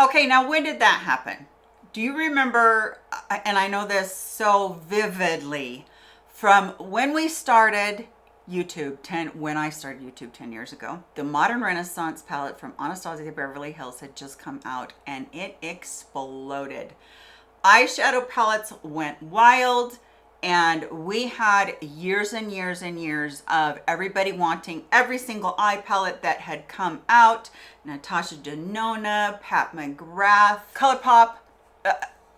Okay, now when did that happen? Do you remember, and I know this so vividly, from when we started YouTube, when I started YouTube 10 years ago, the Modern Renaissance palette from Anastasia Beverly Hills had just come out and it exploded. Eyeshadow palettes went wild, and we had years and years and years of everybody wanting every single eye palette that had come out. Natasha Denona, Pat McGrath, Colourpop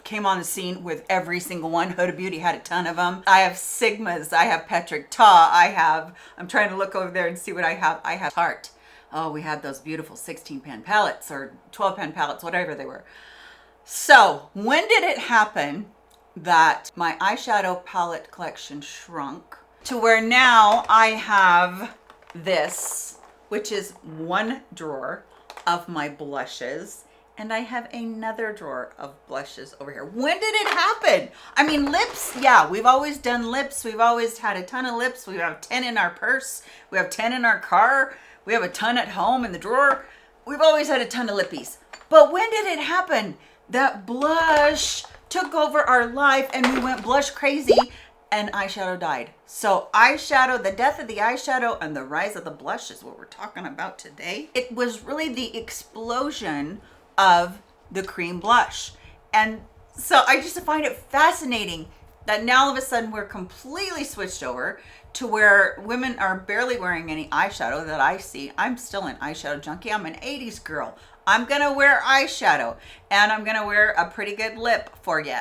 came on the scene with every single one. Huda Beauty had a ton of them. I have Sigmas, I have Patrick Ta, I'm trying to look over there and see what I have. I have Tarte. Oh, we had those beautiful 16 pan palettes or 12 pan palettes, whatever they were. So when did it happen that my eyeshadow palette collection shrunk to where now I have this, which is one drawer of my blushes, and I have another drawer of blushes over here? When did it happen? I mean, lips, yeah, we've always done lips. We've always had a ton of lips. We have 10 in our purse. We have 10 in our car. We have a ton at home in the drawer. We've always had a ton of lippies. But when did it happen that blush took over our life and we went blush crazy and eyeshadow died? So eyeshadow, the death of the eyeshadow and the rise of the blush is what we're talking about today. It was really the explosion of the cream blush. And so I just find it fascinating that now all of a sudden we're completely switched over to where women are barely wearing any eyeshadow that I see. I'm still an eyeshadow junkie. I'm an 80s girl. I'm gonna wear eyeshadow and I'm gonna wear a pretty good lip for you.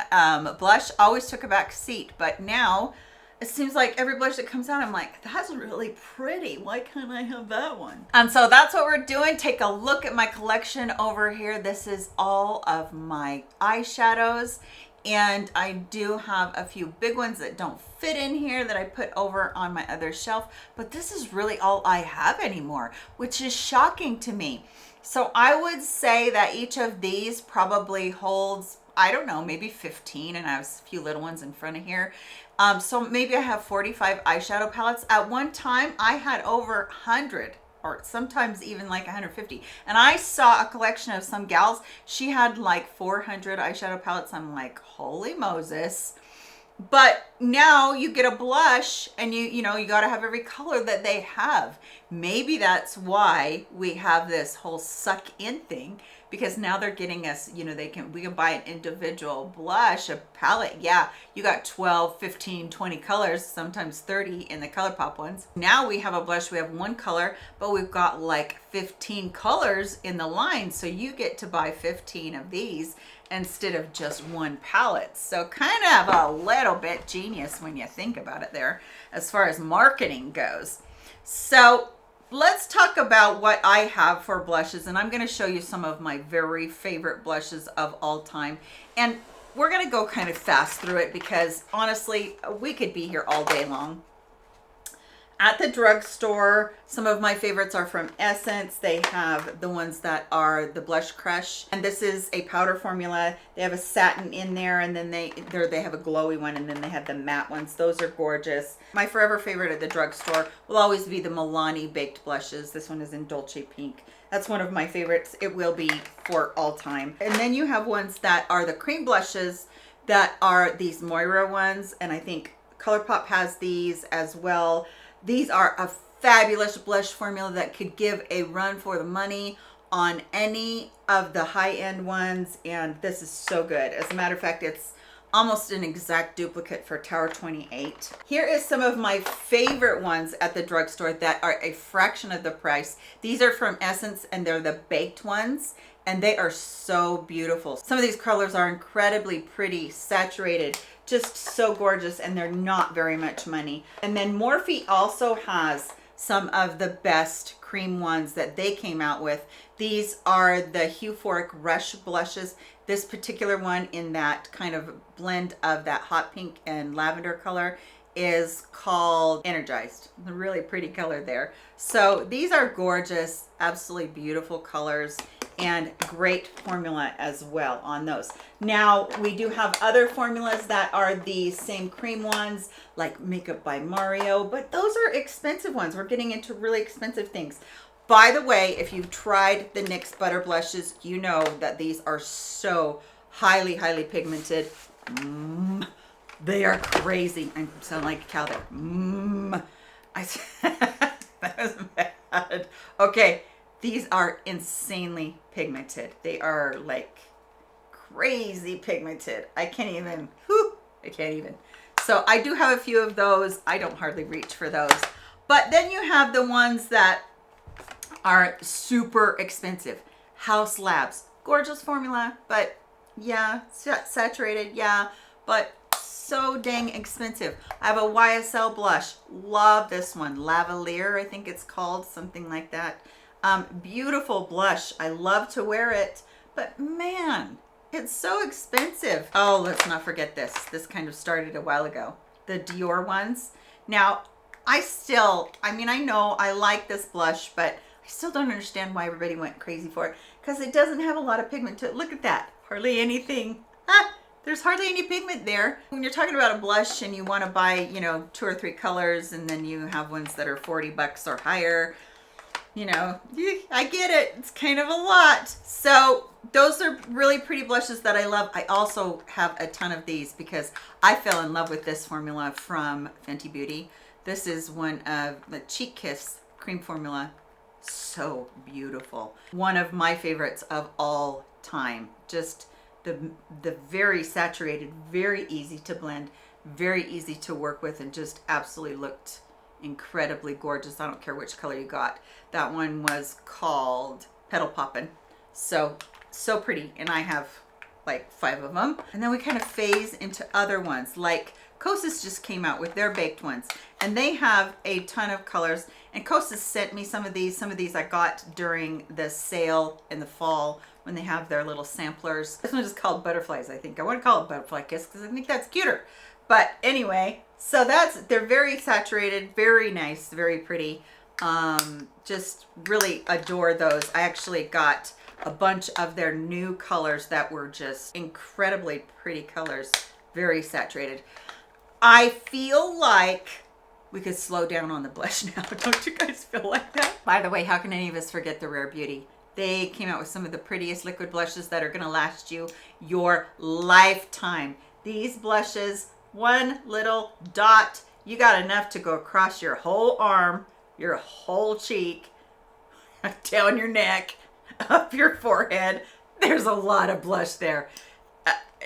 Blush always took a back seat, but now it seems like every blush that comes out, I'm like, that's really pretty. Why can't I have that one? And so that's what we're doing. Take a look at my collection over here. This is all of my eyeshadows. And I do have a few big ones that don't fit in here that I put over on my other shelf. But this is really all I have anymore, which is shocking to me. So I would say that each of these probably holds, I don't know, maybe 15, and I have a few little ones in front of here. So maybe I have 45 eyeshadow palettes. At one time, I had over 100 or sometimes even like 150. And I saw a collection of some gals. She had like 400 eyeshadow palettes. I'm like, holy Moses. But now you get a blush and you got to have every color that they have. Maybe that's why we have this whole suck in thing, because now they're getting us, we can buy an individual blush, a palette. Yeah, you got 12, 15, 20 colors, sometimes 30 in the Colourpop ones. Now we have a blush, we have one color, but we've got like 15 colors in the line. So you get to buy 15 of these instead of just one palette. So kind of a little bit genius when you think about it there as far as marketing goes. So let's talk about what I have for blushes, and I'm going to show you some of my very favorite blushes of all time. And we're going to go kind of fast through it because honestly, we could be here all day long. At the drugstore, some of my favorites are from Essence. They have the ones that are the Blush Crush, and this is a powder formula. They have a satin in there, and then they have a glowy one, and then they have the matte ones. Those are gorgeous. My forever favorite at the drugstore will always be the Milani Baked blushes. This one is in Dolce Pink. That's one of my favorites. It will be for all time. And then you have ones that are the cream blushes that are these Moira ones, and I think Colourpop has these as well. These are a fabulous blush formula that could give a run for the money on any of the high-end ones, and this is so good. As a matter of fact, it's almost an exact duplicate for Tower 28. Here is some of my favorite ones at the drugstore that are a fraction of the price. These are from Essence, and they're the baked ones, and they are so beautiful. Some of these colors are incredibly pretty, saturated, just so gorgeous, and they're not very much money. And then Morphe also has some of the best cream ones that they came out with. These are the Huephoric Rush blushes. This particular one in that kind of blend of that hot pink and lavender color is called Energized. A really pretty color there. So these are gorgeous, absolutely beautiful colors, and great formula as well on those. Now we do have other formulas that are the same cream ones, like Makeup by Mario, but those are expensive ones. We're getting into really expensive things. By the way, if you've tried the NYX Butter Blushes, you know that these are so highly, highly pigmented. They are crazy. I sound like a cow there. That was bad. Okay, these are insanely pigmented. They are like crazy pigmented. I can't even, I can't even. So I do have a few of those. I don't hardly reach for those. But then you have the ones that are super expensive. Haus Labs, gorgeous formula, but yeah, saturated, yeah, but so dang expensive. I have a YSL blush, love this one, Lavalier, I think it's called, something like that. Beautiful blush, I love to wear it, but man, it's so expensive. Oh, let's not forget this. This kind of started a while ago. The Dior ones. Now, I mean, I know I like this blush, but I still don't understand why everybody went crazy for it, because it doesn't have a lot of pigment to it. Look at that. Hardly anything. There's hardly any pigment there. When you're talking about a blush and you want to buy, you know, 2 or 3 colors, and then you have ones that are 40 bucks or higher, you know, I get it. It's kind of a lot. So those are really pretty blushes that I love. I also have a ton of these because I fell in love with this formula from Fenty Beauty. This is one of the Cheek Kiss cream formula. So beautiful. One of my favorites of all time. Just the very saturated, very easy to blend, very easy to work with, and just absolutely looked incredibly gorgeous. I don't care which color you got. That one was called Petal Poppin. So pretty, and I have like 5 of them. And then we kind of phase into other ones, like Kosas just came out with their baked ones, and they have a ton of colors. And Kosas sent me some of these. Some of these I got during the sale in the fall when they have their little samplers. This one is called Butterflies, I think. I want to call it Butterfly Kiss because I think that's cuter. But anyway, so they're very saturated, very nice, very pretty. Just really adore those. I actually got a bunch of their new colors that were just incredibly pretty colors, very saturated. I feel like we could slow down on the blush now. Don't you guys feel like that? By the way, how can any of us forget the Rare Beauty? They came out with some of the prettiest liquid blushes that are going to last you your lifetime. These blushes, one little dot, you got enough to go across your whole arm, your whole cheek, down your neck, up your forehead. There's a lot of blush there.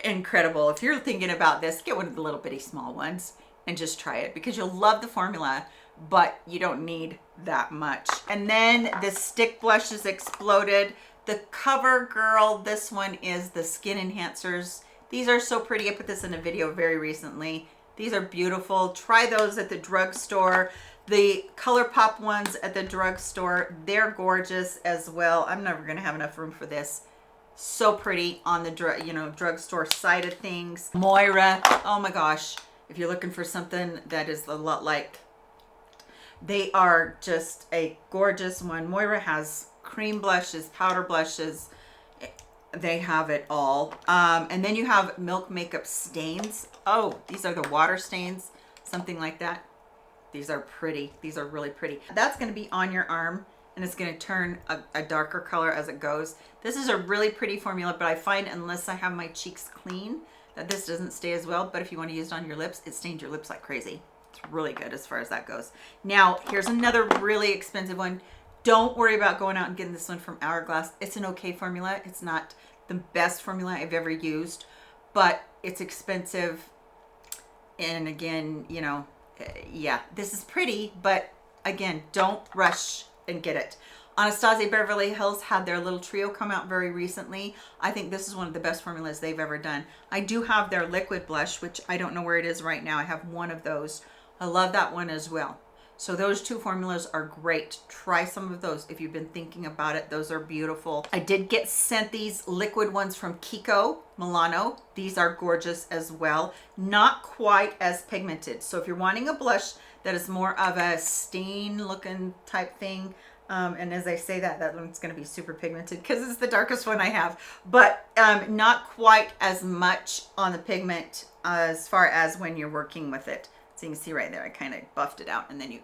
Incredible. If you're thinking about this, get one of the little bitty small ones and just try it, because you'll love the formula, but you don't need that much. And then the stick blushes exploded. The Covergirl, this one is the skin enhancers. These are so pretty. I put this in a video very recently. These are beautiful. Try those at the drugstore. The Colourpop ones at the drugstore, they're gorgeous as well. I'm never gonna have enough room for this. So pretty on the drugstore side of things. Moira, oh my gosh. If you're looking for something that is a lot like, they are just a gorgeous one. Moira has cream blushes, powder blushes. They have it all. And then you have Milk Makeup stains. Oh, these are the water stains, something like that. These are pretty. These are really pretty. That's going to be on your arm, and it's going to turn a darker color as it goes. This is a really pretty formula, but I find unless I have my cheeks clean, that this doesn't stay as well. But if you want to use it on your lips, it stains your lips like crazy. It's really good as far as that goes. Now, here's another really expensive one. Don't worry about going out and getting this one from Hourglass. It's an okay formula. It's not the best formula I've ever used, but it's expensive. And again, you know, yeah, this is pretty, but again, don't rush and get it. Anastasia Beverly Hills had their little trio come out very recently. I think this is one of the best formulas they've ever done. I do have their liquid blush, which I don't know where it is right now. I have one of those. I love that one as well. So those 2 formulas are great. Try some of those if you've been thinking about it. Those are beautiful. I did get sent these liquid ones from Kiko Milano. These are gorgeous as well. Not quite as pigmented. So if you're wanting a blush that is more of a stain looking type thing, and as I say that one's going to be super pigmented because it's the darkest one I have, but not quite as much on the pigment as far as when you're working with it. So you can see right there, I kind of buffed it out, and then you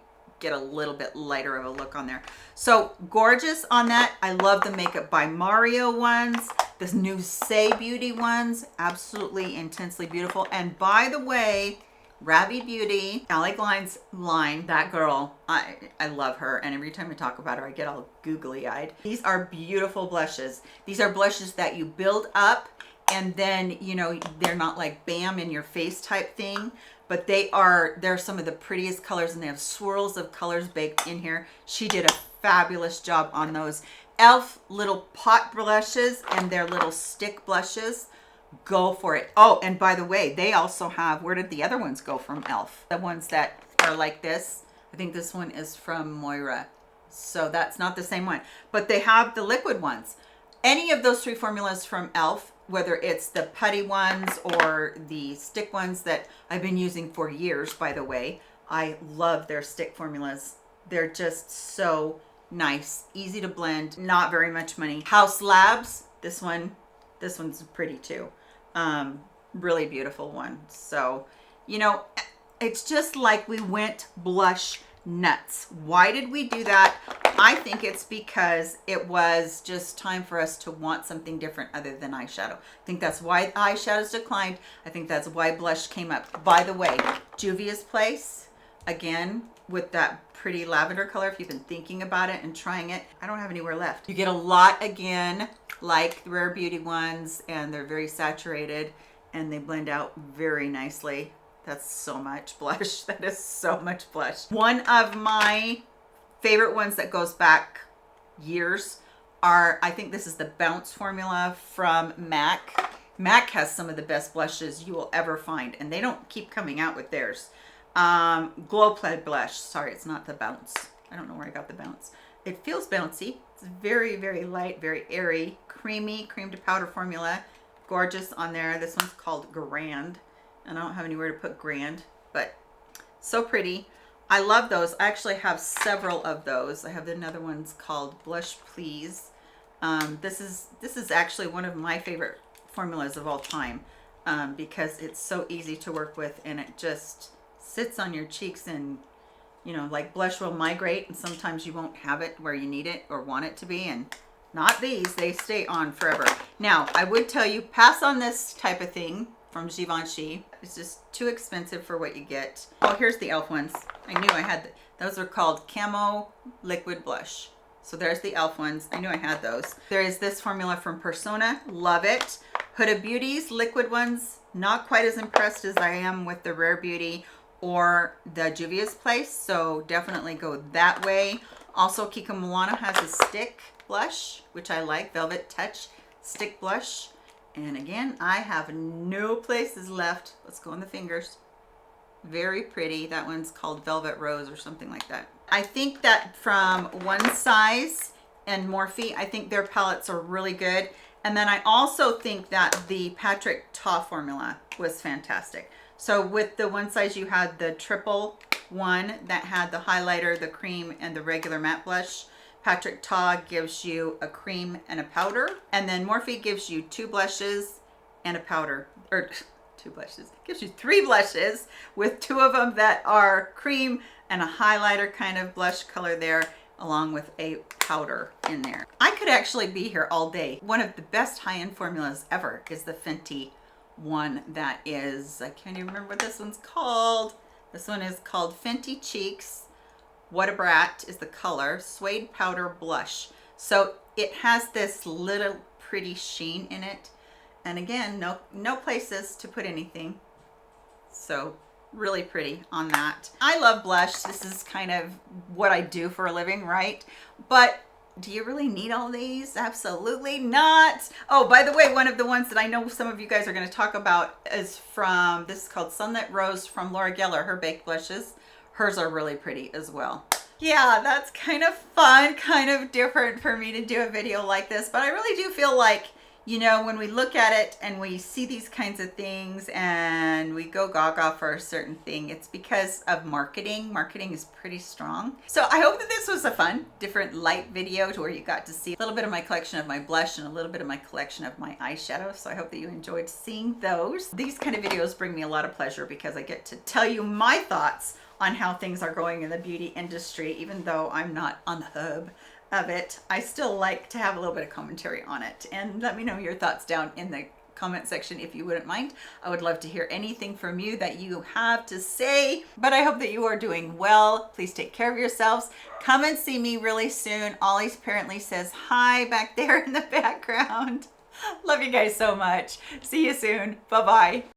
get a little bit lighter of a look on there. So gorgeous on that. I love the Makeup by Mario ones, the new Say Beauty ones, absolutely intensely beautiful. And by the way, Ravie Beauty, Ally Glein's line, that girl, I love her. And every time I talk about her, I get all googly eyed. These are beautiful blushes. These are blushes that you build up and then, you know, they're not like bam in your face type thing, but they're some of the prettiest colors, and they have swirls of colors baked in here. She did a fabulous job on those. ELF little pot blushes and their little stick blushes. Go for it. Oh, and by the way, they also have, where did the other ones go from ELF? The ones that are like this. I think this one is from Moira. So that's not the same one, but they have the liquid ones. Any of those 3 formulas from ELF, whether it's the putty ones or the stick ones that I've been using for years, by the way, I love their stick formulas. They're just so nice, easy to blend, not very much money. Haus Labs, this one's pretty too. Really beautiful one. So, you know, it's just like we went blush nuts. Why did we do that? I think it's because it was just time for us to want something different other than eyeshadow. I think that's why eyeshadows declined. I think that's why blush came up. By the way, Juvia's Place, again, with that pretty lavender color, if you've been thinking about it and trying it, I don't have anywhere left. You get a lot again, like the Rare Beauty ones, and they're very saturated and they blend out very nicely. That's so much blush. That is so much blush. One of my favorite ones that goes back years are, I think this is the Bounce formula from MAC. MAC has some of the best blushes you will ever find, and they don't keep coming out with theirs. Glow Pled blush. Sorry, it's not the Bounce. I don't know where I got the Bounce. It feels bouncy. It's very, very light, very airy, creamy, cream to powder formula. Gorgeous on there. This one's called Grand. And I don't have anywhere to put Grand, but so pretty. I love those. I actually have several of those. I have another one's called Blush Please. This is actually one of my favorite formulas of all time, because it's so easy to work with, and it just sits on your cheeks, and you know, like blush will migrate and sometimes you won't have it where you need it or want it to be, and not these. They stay on forever. Now, I would tell you, pass on this type of thing from Givenchy. It's just too expensive for what you get. Oh, here's the ELF ones. I knew I had those. Are called Camo Liquid Blush. So there's the ELF ones. I knew I had those. There is this formula from Persona. Love it. Huda Beauty's liquid ones. Not quite as impressed as I am with the Rare Beauty or the Juvia's Place. So definitely go that way. Also, Kiko Milano has a stick blush, which I like. Velvet Touch stick blush. And again, I have no places left. Let's go on the fingers. Very pretty. That one's called Velvet Rose or something like that. I think that from One Size and Morphe, I think their palettes are really good. And then I also think that the Patrick Ta formula was fantastic. So with the One Size, you had the triple one that had the highlighter, the cream, and the regular matte blush. Patrick Ta gives you a cream and a powder, and then Morphe gives you 2 blushes and a powder, or 2 blushes, gives you 3 blushes with 2 of them that are cream and a highlighter kind of blush color there, along with a powder in there. I could actually be here all day. One of the best high-end formulas ever is the Fenty one that is, I can't even remember what this one's called. This one is called Fenty Cheeks. What a Brat is the color. Suede Powder Blush. So it has this little pretty sheen in it. And again, no places to put anything. So really pretty on that. I love blush. This is kind of what I do for a living, right? But do you really need all these? Absolutely not. Oh, by the way, one of the ones that I know some of you guys are going to talk about is from, this is called Sunlit Rose from Laura Geller, her baked blushes. Hers are really pretty as well. Yeah, that's kind of fun, kind of different for me to do a video like this, but I really do feel like, You know, when we look at it and we see these kinds of things and we go gaga for a certain thing, it's because of marketing. Marketing is pretty strong. So I hope that this was a fun, different light video to where you got to see a little bit of my collection of my blush and a little bit of my collection of my eyeshadow. So I hope that you enjoyed seeing those. These kind of videos bring me a lot of pleasure because I get to tell you my thoughts on how things are going in the beauty industry, even though I'm not on the hub of it. I still like to have a little bit of commentary on it, and let me know your thoughts down in the comment section if you wouldn't mind. I would love to hear anything from you that you have to say, but I hope that you are doing well. Please take care of yourselves. Come and see me really soon. Ollie apparently says hi back there in the background. Love you guys so much. See you soon. Bye-bye.